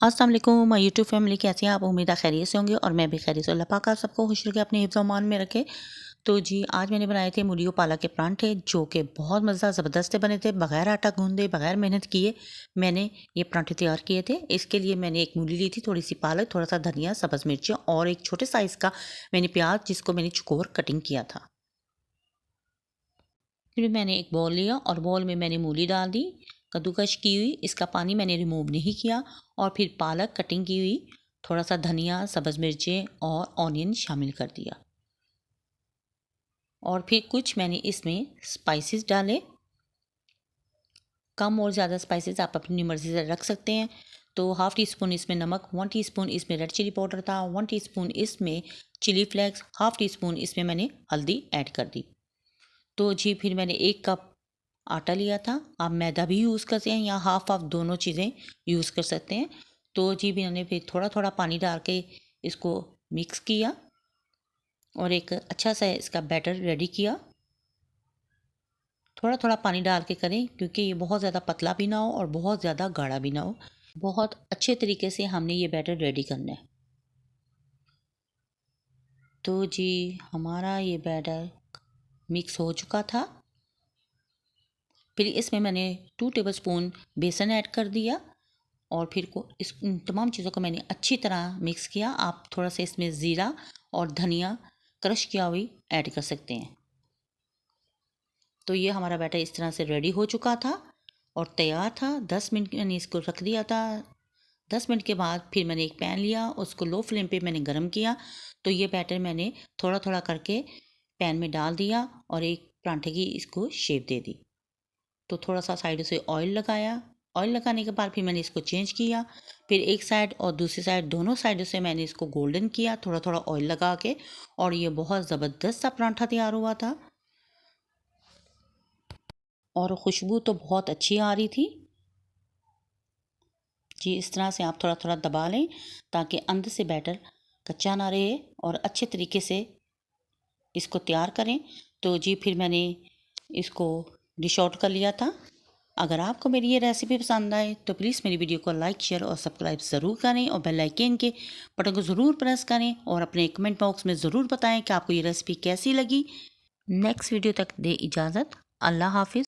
अस्सलाम वालेकुम my YouTube family, कैसे हैं आप? उम्मीद है खैरियत से होंगे और मैं भी खैरियत से। अल्लाह पाक आप सबको खुश रखे, अपने हिफ्ज़ अमान में रखे। तो जी आज मैंने बनाए थे मूली और पालक के परांठे, जो कि बहुत मज़ेदार ज़बरदस्त बने थे। बग़ैर आटा गूँधे, बग़ैर मेहनत किए मैंने ये परांठे तैयार किए थे। इसके लिए मैंने एक मूली ली थी, थोड़ी सी पालक, थोड़ा सा धनिया, सब्ज़ मिर्चें और एक छोटे साइज़ का मैंने प्याज, जिसको मैंने चौकोर कटिंग किया था। फिर मैंने एक बॉल लिया और बॉल में मैंने मूली डाल दी कद्दूकश की हुई, इसका पानी मैंने रिमूव नहीं किया। और फिर पालक कटिंग की हुई, थोड़ा सा धनिया, सब्ज़ मिर्चें और ऑनियन शामिल कर दिया। और फिर कुछ मैंने इसमें स्पाइसेस डाले। कम और ज़्यादा स्पाइसेस आप अपनी मर्ज़ी से रख सकते हैं। तो हाफ़ टी स्पून इसमें नमक, 1 टीस्पून इसमें रेड चिली पाउडर था, 1 टीस्पून इसमें chilli flakes, half teaspoon इसमें मैंने हल्दी ऐड कर दी। तो जी फिर मैंने 1 कप आटा लिया था। आप मैदा भी यूज़ करते हैं या हाफ़ हाफ़ दोनों चीज़ें यूज़ कर सकते हैं। तो जी मैंने फिर थोड़ा थोड़ा पानी डाल के इसको मिक्स किया और एक अच्छा सा इसका बैटर रेडी किया। थोड़ा थोड़ा पानी डाल के करें, क्योंकि ये बहुत ज़्यादा पतला भी ना हो और बहुत ज़्यादा गाढ़ा भी ना हो। बहुत अच्छे तरीके से हमने ये बैटर रेडी करना है। तो जी हमारा ये बैटर मिक्स हो चुका था। फिर इसमें मैंने 2 टेबलस्पून बेसन ऐड कर दिया और फिर को इस इन तमाम चीज़ों को मैंने अच्छी तरह मिक्स किया। आप थोड़ा सा इसमें ज़ीरा और धनिया क्रश किया हुई ऐड कर सकते हैं। तो ये हमारा बैटर इस तरह से रेडी हो चुका था और तैयार था। 10 मिनट मैंने इसको रख दिया था। 10 मिनट के बाद फिर मैंने एक पैन लिया, उसको लो फ्लेम पे मैंने गरम किया। तो ये बैटर मैंने थोड़ा थोड़ा करके पैन में डाल दिया और एक परांठे की इसको शेप दे दी। तो थोड़ा सा साइड से ऑयल लगाया। ऑयल लगाने के बाद फिर मैंने इसको चेंज किया। फिर एक साइड और दूसरी साइड, दोनों साइडों से मैंने इसको गोल्डन किया थोड़ा थोड़ा ऑयल लगा के। और ये बहुत ज़बरदस्त सा परांठा तैयार हुआ था और खुशबू तो बहुत अच्छी आ रही थी। जी इस तरह से आप थोड़ा थोड़ा दबा लें ताकि अंदर से बैटर कच्चा ना रहे और अच्छे तरीके से इसको तैयार करें। तो जी फिर मैंने इसको डिश आउट कर लिया था। अगर आपको मेरी ये रेसिपी पसंद आए तो प्लीज़ मेरी वीडियो को लाइक, शेयर और सब्सक्राइब ज़रूर करें और बेल आइकन के बटन को ज़रूर प्रेस करें और अपने कमेंट बॉक्स में ज़रूर बताएं कि आपको ये रेसिपी कैसी लगी। नेक्स्ट वीडियो तक दे इजाज़त। अल्लाह हाफिज़।